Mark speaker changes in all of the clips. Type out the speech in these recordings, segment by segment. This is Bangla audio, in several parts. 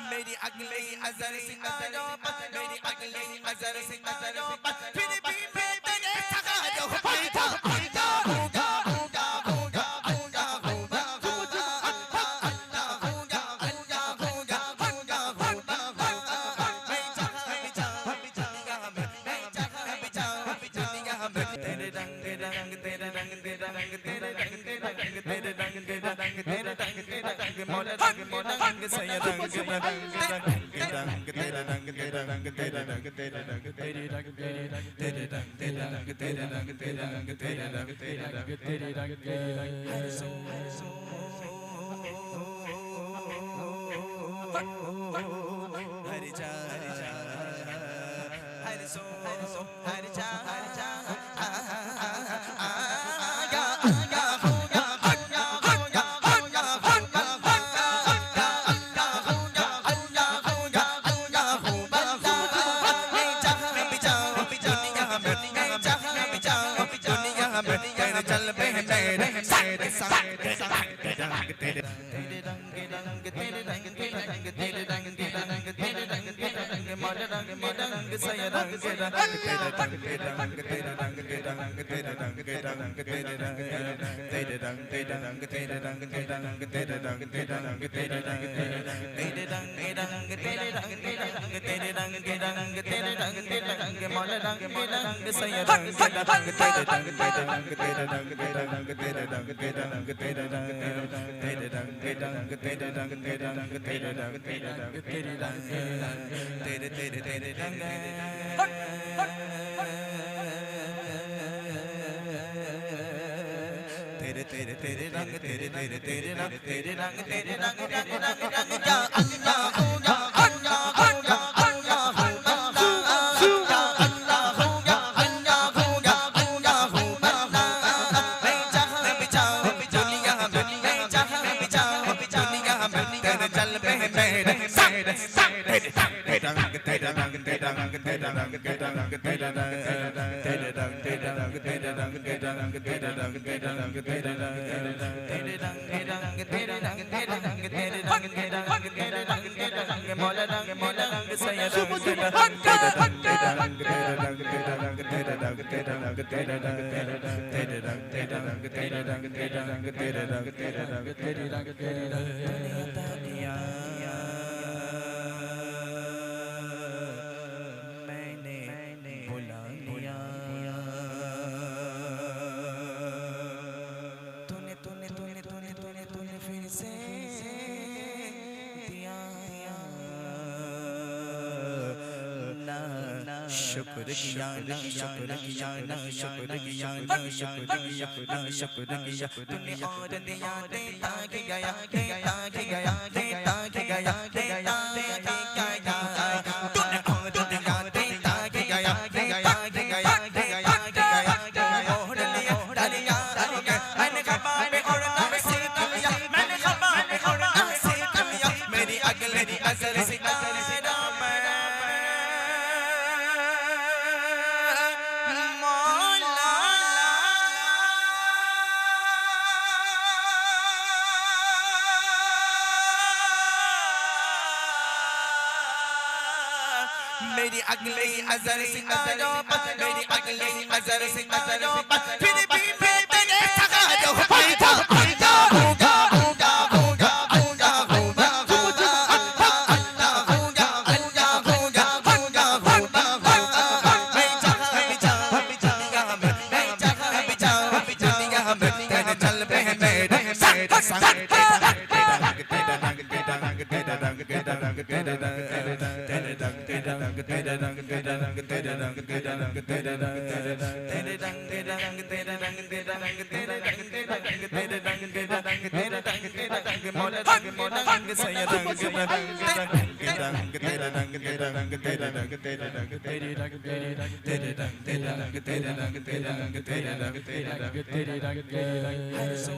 Speaker 1: मेरी अगली अजर सितारों पर मेरी अगली अजर सितारों पर फिर भी मैं तेरे सगारो पैदा पैदा होगा होगा होगा होगा होगा अल्लाह होगा अल्लाह होगा होगा होगा मैं चाहा बिचाया मैं चाहा बिचाया तेरे रंग रंग तेरे रंग तेरे रंग तेरे रंग तेरे रंग तेरे रंग तेरे रंग तेरे रंग तेरे रंग मौला रंग सैयद रंग तेरा रंग तेरा रंग तेरा रंग तेरा रंग तेरा रंग तेरे रंग तेरे रंग तेरे रंग तेरा रंग तेरा रंग तेरा रंग तेरा रंग तेरा रंग तेरे रंग तेरे रंग हर सो हर जा हर सो हर जा चल पे मेरे तेरे रंग तेरे रंग तेरे रंग तेरे रंग तेरे रंग तेरे रंग तेरे रंग तेरे रंग मौला रंग मेरा रंग सैयद रंग तेरा रंग तेरे रंग तेरा रंग तेरा रंग तेरा रंग तेरे रंग तेरा रंग तेरे रंग तेरे रंग तेरा रंग तेरे रंग तेरा रंग तेरे रंग तेरा रंग तेरे रंग तेरे रंग तेरे रंग तेरे रंग तेरे रंग तेरा रंग तेरे रंग तेरे रंग मौला रंग मेरा रंग सैयद रंग तेरा रंग तेरे रंग तेरे रंग तेरे रंग तेरा रंग तेरे रंग तेरा रंग तेरे रंग तेरे रंग तेरा रंग तेरे रंग तेरा रंग तेरे रंग तेरे रंग तेरे रंग तेरे तेरे तेरे रंग तेरे तेरे तेरे रंग तेरे तेरे तेरे रंग तेरे रंग तेरे रंग रंग रंग रंग या अल्लाह होगा अल्लाह होगा अल्लाह होगा अल्लाह होगा अल्लाह होगा अल्लाह होगा मैं चाहा बिचाओ दुनिया में मैं चाहा बिचाओ दुनिया में तेरे चल पे मेरे तेरे रंग तेरा रंग तेरा रंग तेरा रंग तेरा रंग तेरा रंग तेरे रंग तेरा रंग तेरा रंग तेरा रंग तेरा रंग तेरा रंग तेरा रंग तेरे रंग तेरे रंग तेरा रंग तेरे रंग तेरा रंग तेरे रंग तेरा रंग मौला रंग सैयद रंग तेरा रंग तेरा रंग तेरा रंग तेरा रंग तेरा रंग तेरा रंग तेरा रंग तेरा रंग तेरे रंग तेरा रंग तेरा रंग तेरा रंग तेरा रंग तेरा रंग तेरे रंग तेरे रंग शुक्र किया ना शुक्र किया ना शुक्र किया ना शुक्र किया ना शुक्र किया तूने और दिया देता के गया देता के गया देता के गया देता के गया तूने और दिया देता के गया देता के गया देता के गया और लिया डालिया मैंने खबर में और नाम से कमिया मैंने खबर में और नाम से कमिया मेरी अगले अजर सितारा मेरी अगली अजर सितारों पर मेरी अगली अजर सितारों पर फिर भी मैं तेरे सगारो पैदा पैदा होगा होगा होगा होगा होगा अल्लाह होगा अल्लाह होगा होगा होगा मैं चाहा बिचाया मैं चाहा बिचाया तेरे चल पे मेरे तेरे संग तेरा रंग तेरा रंग तेरा रंग तेरा रंग तेरा रंग तेरा रंग तेरा रंग तेरे रंग तेरा रंग तेरा रंग तेरा रंग तेरा रंग तेरे रंग तेरा रंग तेरा रंग तेरा रंग तेरे रंग तेरा रंग तेरे रंग तेरा रंग तेरा रंग तेरा रंग मौला रंग सैया रंग तेरा रंग तेरा रंग तेरा रंग तेरा रंग तेरा रंग तेरे रंग तेरे रंग तेरे रंग तेरा रंग तेरा रंग तेरा रंग तेरा रंग तेरा रंग तेरे रंग तेरा रंग हर सो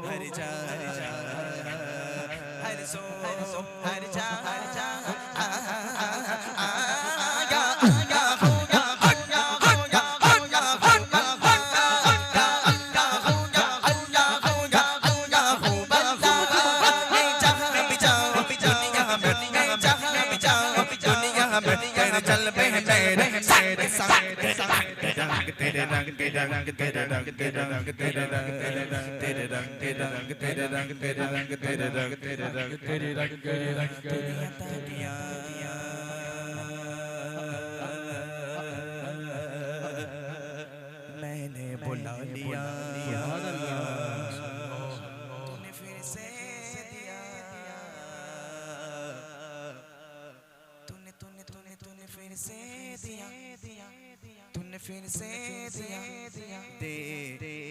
Speaker 1: हर जा हर सो हर जा हर जा चल तेरे रंग तेरे रंग तेरे रंग तेरे रंग तेरे रंग तेरे रंग तेरे रंग तेरे रंग तेरे रंग तेरे रंग तेरे रंग तेरे रंग तेरे रंग तेरे रंग मैंने बुला लिया तूने फिर से दिया तूने तूने तूने तूने फिर से दिया तूने फिर से दिया दे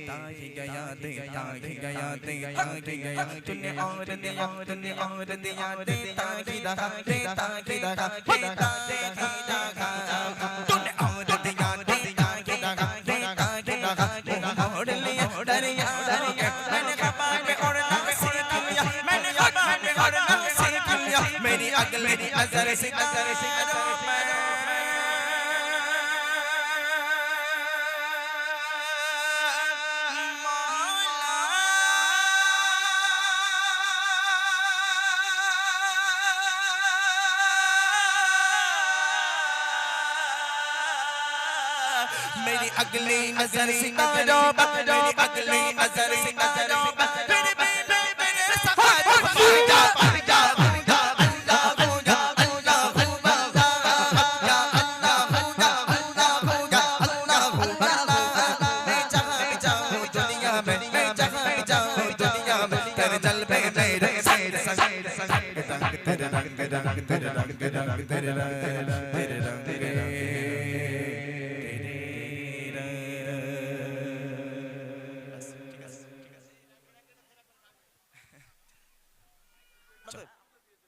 Speaker 1: ताही गया दे ताही गया दे ताही गया तूने और दिया तूने और दिया दे ताही रहा दे ताही रहा दे ताही रहा तूने और दिया दे ताही रहा दे ताही रहा मोड़ लिया दरिया दरिया मैंने कपाल में उड़ना सीख लिया मैंने कपाल में उड़ना सीख लिया मेरी अगली नजर से मेरी अगली नजर सितारों मेरी अगली नजर सितारों मेरे मेरे मेरे सहारा पूजा पूजा पूजा अल्लाह पूजा अल्लाह पूजा या अल्लाह पूजा अल्लाह पूजा अल्लाह पूजा मैं जहां भी जाऊं दुनिया में मैं जहां भी जाऊं दुनिया में तेरे जलवे मेरे संग संग संग तेरे रंग तेरे रंग तेरे रंग तेरे रंग तेरे रंग तेरे रंग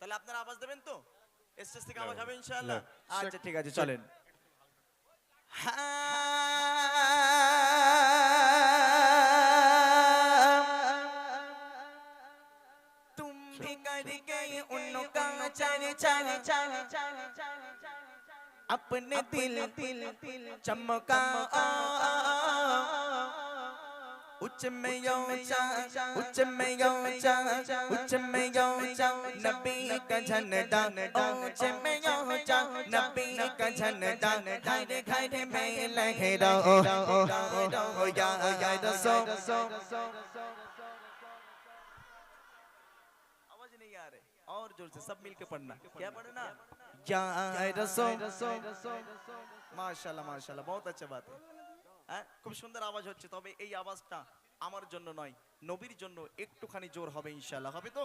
Speaker 1: তাহলে আপনারা আওয়াজ দেবেন তো স্টেজ থেকে আওয়াজ হবে ইনশাআল্লাহ আচ্ছা ঠিক আছে চলেন तुम भी कर गए उनका चल चल अपने दिल चमका उच्च में ऊंचा उच्च में ऊंचा उच्च में ऊंचा नबी का झंडा उच्च में ऊंचा नबी का झंडा घरे घरे में लहरा ओ या रसूल आवाज नहीं आ रही और जोर से सब मिलके पढ़ना क्या पढ़ना या रसूल माशाल्लाह माशाल्लाह बहुत अच्छा बात है খুব সুন্দর আওয়াজ হচ্ছে তবে এই আওয়াজটা আমার জন্য নয় নবীর জন্য একটুখানি জোর হবে ইনশাআল্লাহ হবে তো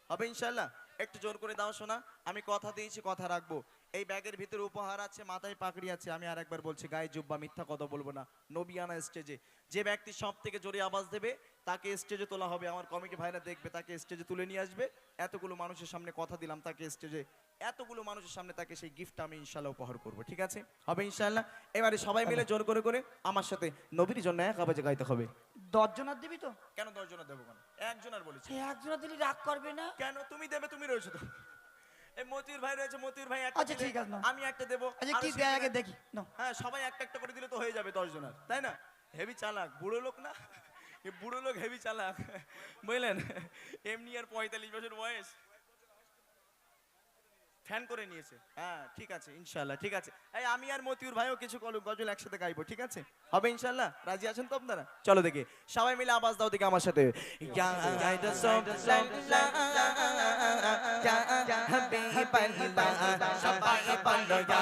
Speaker 1: হবে ইনশাআল্লাহ একটু জোর করে দাও শোনা আমি কথা দিয়েছি কথা রাখবো এই ব্যাগের ভিতরে উপহার আছে মাথায় পাগড়ি আছে আমি আরেকবার বলছি গায়ে জুব্বা মিথ্যা কথা বলবো না নবিয়ানা স্টেজে যে ব্যক্তি সবথেকে জোরে আওয়াজ দেবে তাকে স্টেজে তোলা হবে আমার কমিটি ভাইরা দেখবে তাকে স্টেজে তুলে নিয়ে আসবে এতগুলো মানুষের সামনে কথা দিলাম তাকে স্টেজে এতগুলো মানুষের সামনে তাকে সেই গিফট আমি ইনশাআল্লাহ উপহার করব ঠিক আছে হবে ইনশাআল্লাহ এবারে সবাই মিলে জোর করে করে আমার সাথে নবীর জন্য এক আওয়াজে গাইতে হবে
Speaker 2: 10 জনের দিবি তো
Speaker 1: কেন 10 জনের দেব কেন একজনের বলেছি
Speaker 2: একজনের দিলি রাগ করবে না
Speaker 1: কেন তুমি দেবে তুমি রয়েছো তো এই মতিউর ভাই রয়েছে মতিউর ভাই একটা
Speaker 2: আচ্ছা ঠিক আছে না
Speaker 1: আমি একটা দেব
Speaker 2: আচ্ছা কি দেয় আগে দেখি না
Speaker 1: হ্যাঁ সবাই একটা একটা করে দিলে তো হয়ে যাবে 10 জনের তাই না হেভি চালাক বুড়ো লোক না এই বুড়ো লোক হেভি চালাক বুঝলেন এমনি আর 45 বছর বয়স ফ্যান করে নিয়েছে হ্যাঁ ঠিক আছে ইনশাআল্লাহ ঠিক আছে এই আমি আর মতিউর ভাইও কিছু গজল একসাথে গাইবো ঠিক আছে হবে ইনশাআল্লাহ রাজি আছেন তো আপনারা চলো দেখি সবাই মিলে আওয়াজ দাও দেখি আমার সাথে ইয়া রাসূলুল্লাহ ইয়া হাবিবাল্লাহ সবাই বলো ইয়া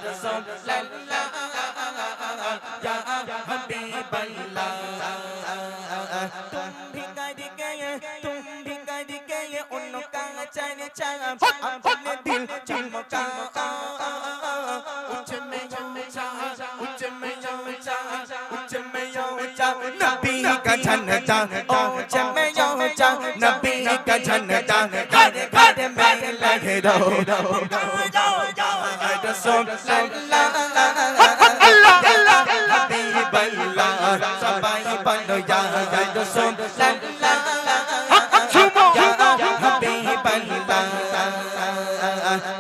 Speaker 1: রাসূলুল্লাহ ইয়া হাবিবাল্লাহ तुम भी कर गए उनका चेहरा चाहा अपने दिल चमका उच्च में ऊंचा उच्च में ऊंचा उच्च में ऊंचा नबी का झंडा उच्च में ऊंचा नबी का झंडा घर घर में लगे रहो रसूल अल्लाह हबीब अल्लाह सबाई बनो या रसूल हबीब अल्लाह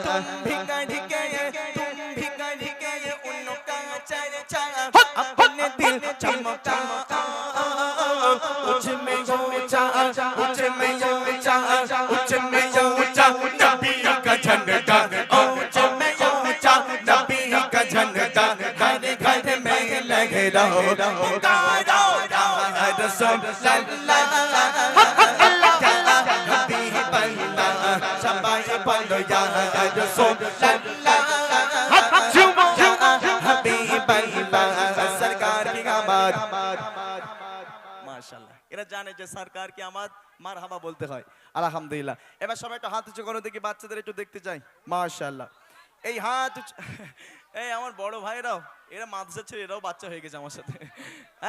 Speaker 1: तुम भी कह के उनका चर्चा अपने दिल चमका उच्च में ऊंचा उच्च में ऊंचा उच्च में ऊंचा नबी का झंडा उच्च में ऊंचा नबी का झंडा घर घर में लगे रहो रसूल हबीब अल्लाह सबाई बनो या रसूल हबीब अल्लाह सरकार की आमद মাশাআল্লাহ এরা জানে যে সরকার কি আমাদ মারহাবা বলতে হয় আলহামদুলিল্লাহ এবার সবাই একটু হাত উঁচু করো দেখি বাচ্চাদের একটু দেখতে চাই মাশাআল্লাহ এই হাত এই আমার বড় ভাইরাও এরা মাদ্রাসা ছেড়ে এরাও বাচ্চা হয়ে গেছে আমার সাথে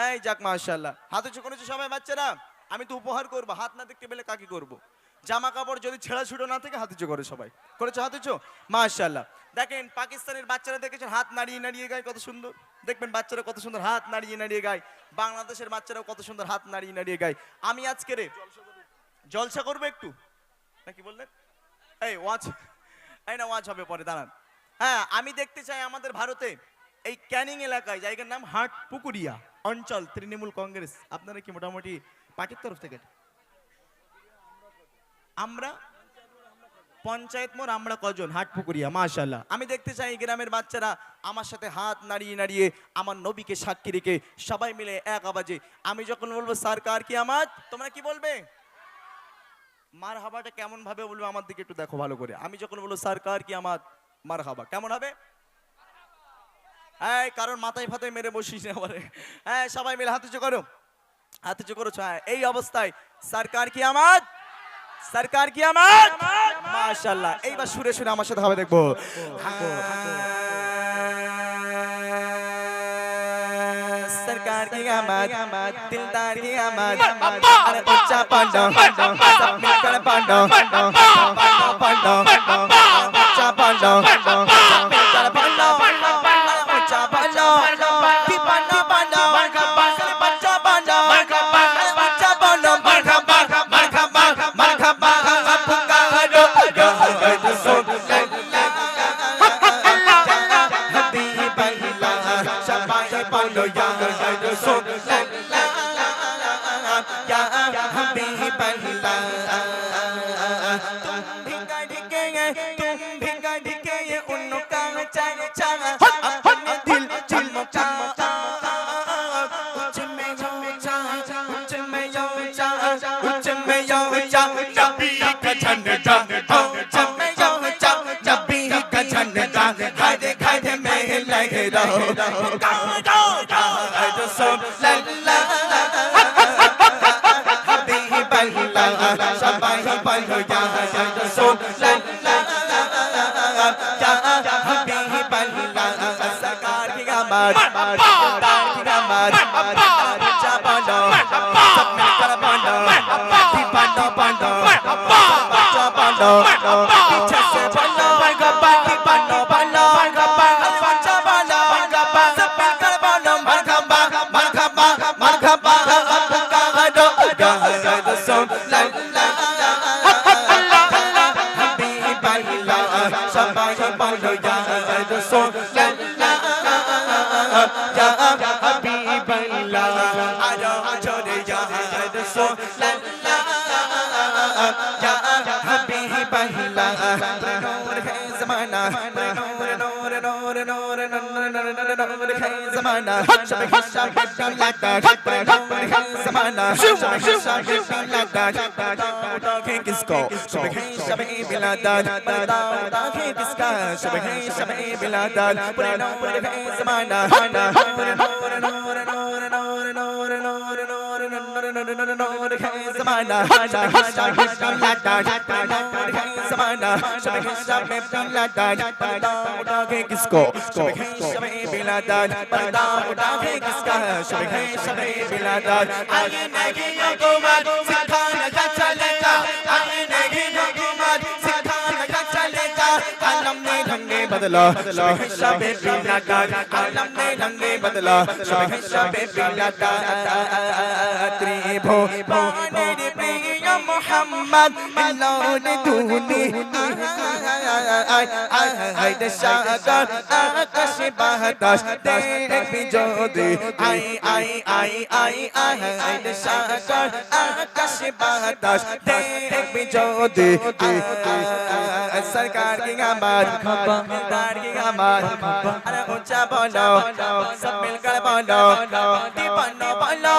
Speaker 1: এই যাক মাশাআল্লাহ হাত উঁচু করেছো সবাই বাচ্চারা আমি তো উপহার করব হাত না দেখতে পেলে কাকি করব জামা কাপড় যদি ছেঁড়া ছুটো না থাকে হাত উঁচু করে সবাই করেছো হাত উঁচু মাশাআল্লাহ দেখেন পাকিস্তানের বাচ্চারা দেখেছেন হাত নাড়িয়ে নাড়িয়ে গায় কত সুন্দর দেখবেন বাচ্চারা কত সুন্দর হাত নাড়িয়ে নাড়িয়ে গায় বাংলাদেশের বাচ্চারাও কত সুন্দর হাত নাড়িয়ে নাড়িয়ে গায় আমি আজকে রে জলসা করবো একটু নাকি বললেন এই ওয়াচ এই না ওয়াচ হবে পরে দাঁড়ান হ্যাঁ আমি দেখতে চাই আমাদের ভারতে এই ক্যানিং এলাকায় জায়গার নাম হাটপুকুরিয়া অঞ্চল তৃণমূল কংগ্রেস আপনারা কি মোটামুটি পার্টির তরফ থেকে আমরা পঞ্চায়েত মোড় আমরা কজন হাটপুকুরিয়া মাশাআল্লাহ আমি দেখতে চাই গ্রামের বাচ্চারা আমার সাথে হাত নাড়িয়ে নাড়িয়ে আমার নবীকে সাক্ষী রেখে সবাই মিলে এক আওয়াজে আমি যখন বলবো সরকার কি আমাদ তোমরা কি বলবে মারহাবাটা কেমন ভাবে বলবো আমার দিকে একটু দেখো ভালো করে আমি যখন বলবো সরকার কি আমাদ মারহাবা কেমন হবে এই কারণ মাথায় ফাতায় মেরে বসিস না বলে হ্যাঁ সবাই মিলে হাত উঁচু করো এই অবস্থায় সরকার কি আমাদ सरकार की आमद माशाल्लाह एक बार सुरे सुरे আমার সাথে হবে দেখবো सरकार की आमद दिलदार की आमद अरे बच्चा पांडो सब मिलकर पांडो पांडो बच्चा पांडो मिलकर पांडो बच्चा पांडो की पांडो पांडो बच्चा पांडो बच्चा पांडो नूर है ज़माना शब हिस्सा में पिलाता नूर है ज़माना शब हिस्सा में पिलाता पर्दा उठा के किसको शब हिस्सा में पिलाता पर्दा उठा के किसका शब हिस्सा में पिलाता आगे नहीं हुकूमत सिखाने का चलेगा आगे नहीं हुकूमत सिखाने का चलेगा आलम ने ढंगे बदला शब हिस्सा में पिलाता आलम ने ढंगे बदला शब हिस्सा में पिलाता त्रिभो मेरे प्रिय मोहम्मद मिलोन दूनी आई दशाकर आकाश बाताश देख बिजोदी आई दशाकर आकाश बाताश देख बिजोदी सरकार की आवाज सरकार की आवाज अरे ऊंचा बोलो सब मिलकर बोलो दीवानो बोलो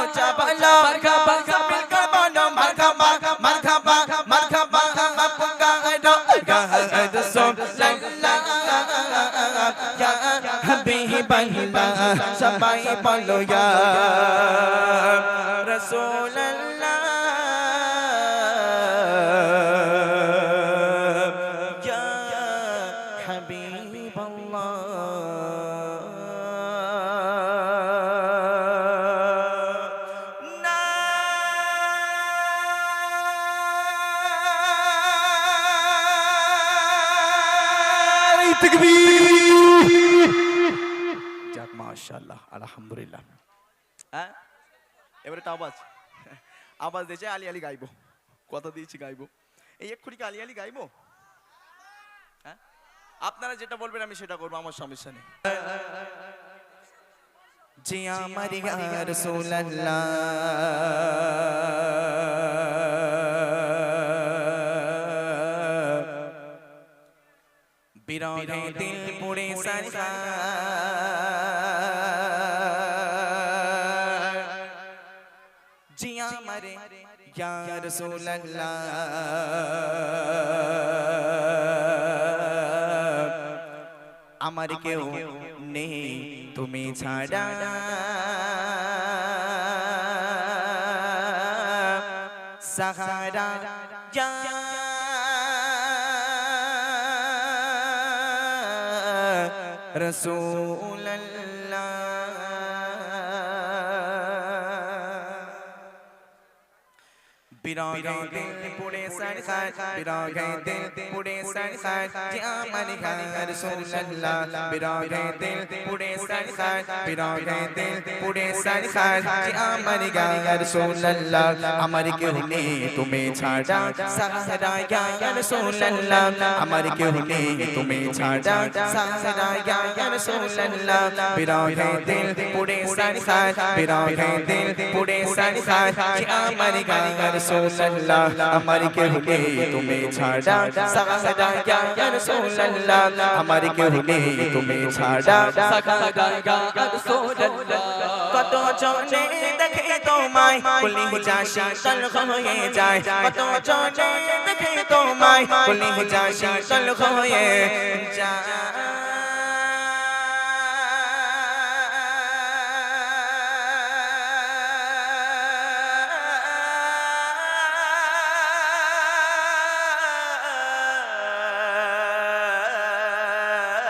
Speaker 1: ऊंचा बोलो सब मिलकर बोलो मरहबा मरहबा मरहबा पुकारो या रसूल अल्लाह या हबीब अल्लाह सबाई बोलो या रसूल अल्लाह या हबीब अल्लाह যাক মাশাআল্লাহ আলহামদুলিল্লাহ হ্যাঁ এবারে তো আওয়াজ দিয়েছে আলি আলি গাইবো কথা দিয়েছি গাইবো এই এক্ষুনি কি আলি আলি গাইবো হ্যাঁ আপনারা যেটা বলবেন আমি সেটা করবো আমার সমস্যা নেই জি আমার ইয়া রাসূলুল্লাহ बिरौने दिल पूरे सरकार जिया मरे या रसूल अल्लाह আমার কেউ নেই তুমি ছাড়া সাহারা या रसूल अल्लाह बिरागे दिल पुड़े सरकार बिरागे दिल पुड़े सरकार या मलिका रसूल अल्लाह बिरागे दिल पुड़े सरकार बिरागे दिल पुड़े सरकार या मलिका रसूल अल्लाह আমার কেউ নেই তুমি ছাড়া সাহারা या रसूल अल्लाह আমার কেউ নেই তুমি ছাড়া সাহারা या रसूल अल्लाह बिरागे दिल पुड़े सरकार बिरागे दिल पुड़े सरकार या मलिका रसूल अल्लाह আমার কেউ নেই তুমি ছাড়া সাহারা या रसूल अल्लाह আমার কেউ নেই তুমি ছাড়া সাহারা या रसूल अल्लाह কত জনে দেখে তোমায় কুলি যাশি তলখ হয়ে যায় কত জনে দেখে তোমায় কুলি যাশি তলখ হয়ে যায় কত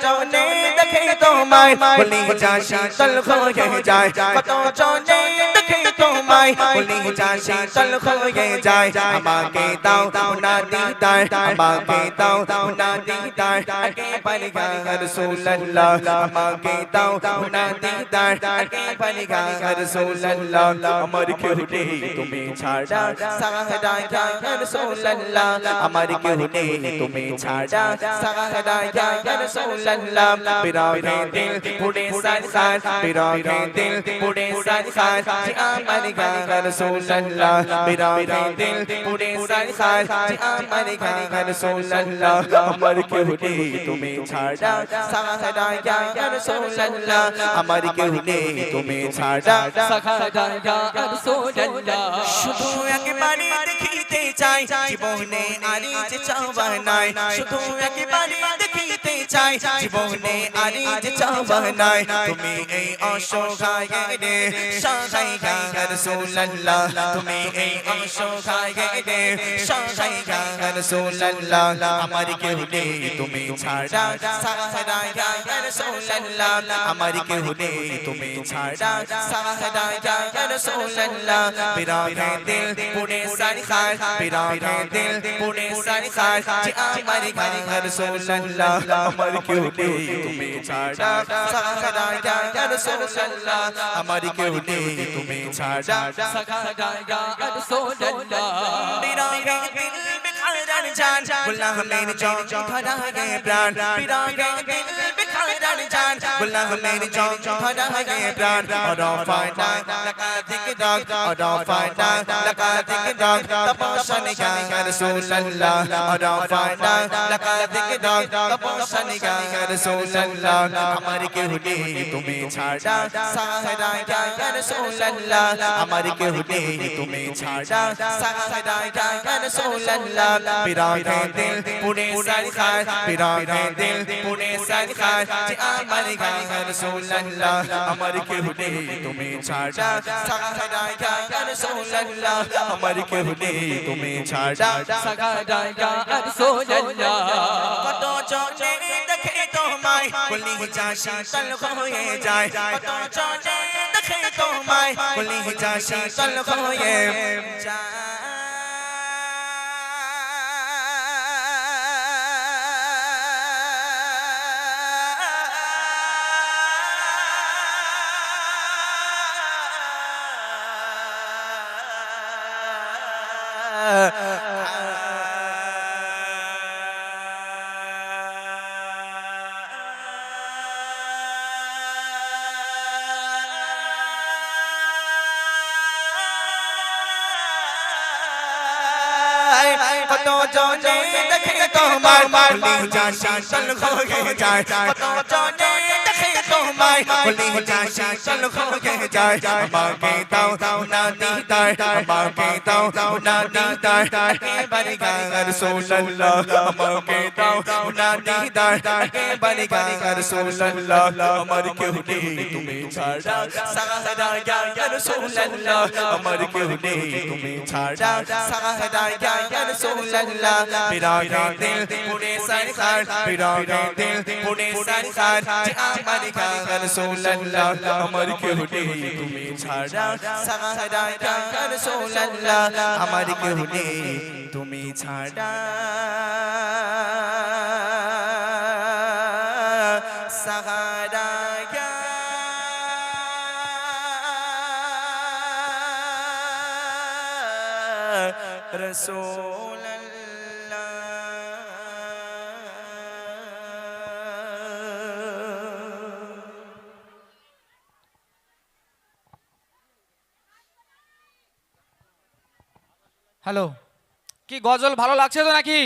Speaker 1: জনে দেখে তোমায় বলি যাশি তলখ হয়ে যায় কত জনে দেখে তোমায় বলি যাশি তলখ হয়ে যায় আমাকে দাও না দিদার আমাকে দাও না দিদার আগে পারিগা রাসূল আল্লাহ আমাকে দাও না দিদার আগে পারিগা রাসূল আল্লাহ আমার কেউ নেই তুমি ছাড়া সাহারা ইয়া রাসূল আল্লাহ আমার কেউ নেই তুমি ছাড়া সাহারা ইয়া রাসূল আল্লাহ বিরাগে দিল পুড়ে সারসার বিরাগে দিল পুড়ে সারসার আমার গায়ে রাসূলুল্লাহ বিরাগে দিল পুরে সরকার যে আমার গায়ে রাসূলুল্লাহ আমার কেউ নেই তুমি ছাড়া সাহারা ইয়া রাসূলুল্লাহ আমার কেউ নেই তুমি ছাড়া
Speaker 3: সাহারা ইয়া রাসূলুল্লাহ
Speaker 1: শুধু একবারই দেখিতে চাই জীবনে আর যে চাওয়া নাই শুধু একবারই দেখিতে চাই জীবনে আর যে চাওয়া নাই তুমি এই অসহায় রে সহায় গা রাসূলুল্লাহ তুমি এই অসহায় রে সহায় গা রাসূলুল্লাহ আমার কেউ নেই তুমি ছাড়া সাহারা ইয়া রাসূলুল্লাহ আমার কেউ নেই তুমি ছাড়া সাহারা ইয়া রাসূলুল্লাহ বিরাগে দিল পুরে সরকার বিরাগে দিল পুরে সরকার যে আমার গায়ে রাসূলুল্লাহ আমার কেউ নেই তুমি ছাড়া সাহারা ইয়া রাসূলুল্লাহ আমার কেউ নেই তুমি ছাড়া
Speaker 3: সাহারা ইয়া রাসূলুল্লাহ
Speaker 1: বিরাগে দিল বেকারার জান গোলামের জন ধরা গে প্রাণ বিরাগে দিল বেকারার জান গোলামের জন ধরা গে প্রাণ অরফানা লাকাতিক দাগ অরফানা লাকাতিক দাগ তপসন গা রাসূলুল্লাহ অরফানা লাকাতিক দাগ তপসন গা রাসূলুল্লাহ আমার কেউ নেই তুমি ছাড়া সাহারা ইয়া রাসূলুল্লাহ আমার কেউ নেই তুমি ছাড়া সাহারা ইয়া রাসূলুল্লাহ বিরাগে দিল পুরে সরকার বিরাগে দিল পুরে সরকার যে আমার গায়ে রাসূলুল্লাহ আমার কেউ নেই তুমি ছাড়া সাহারা ইয়া রাসূলুল্লাহ আমার কেউ নেই তুমি ছাড়া
Speaker 3: সাহারা ইয়া রাসূলুল্লাহ
Speaker 1: কত জনে দেখে তোমায় বলি যা শীতল হয়ে যায় কত জনে দেখে তোমায় বলি যা শীতল হয়ে যায় কত জনে দেখে তোমার বলি যা শীতল হয়ে যায় কত জনে দেখে তোমায় বলি যা শীতল হয়ে যায় আমাকে দাও না দিদার আমাকে দাও না দিদার একেবারে গা রাসূলুল্লাহ আমাকে দাও না দিদার একেবারে গা রাসূলুল্লাহ আমার কেউ নেই তুমি ছাড়া সাহারা ইয়া রাসূলুল্লাহ আমার কেউ নেই তুমি ছাড়া সাহারা ইয়া রাসূলুল্লাহ বিরাগে দিল পুরে সরকার বিরাগে দিল পুরে সরকার যে আমার গায়ে রাসূলুল্লাহ আমার কেউ নেই তুমি ছাড়া সাহারা ইয়া রাসূলুল্লাহ আমার কেউ নেই তুমি ছাড়া সাহারা ইয়া রাসূলুল্লাহ
Speaker 4: হ্যালো, কি গজল ভালো লাগছে তো নাকি?